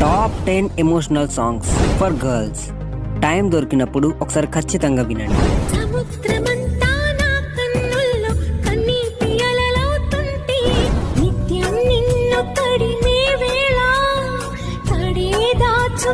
Top 10 emotional songs for girls. Time దొరికినప్పుడు ఒకసారి ఖచ్చితంగా వినండి. సముద్రమంతా నా కన్నుల్లో కన్నీటి అలలవుతుంటే నిత్యం నిన్ను తడిమే వేళ తడే దాచు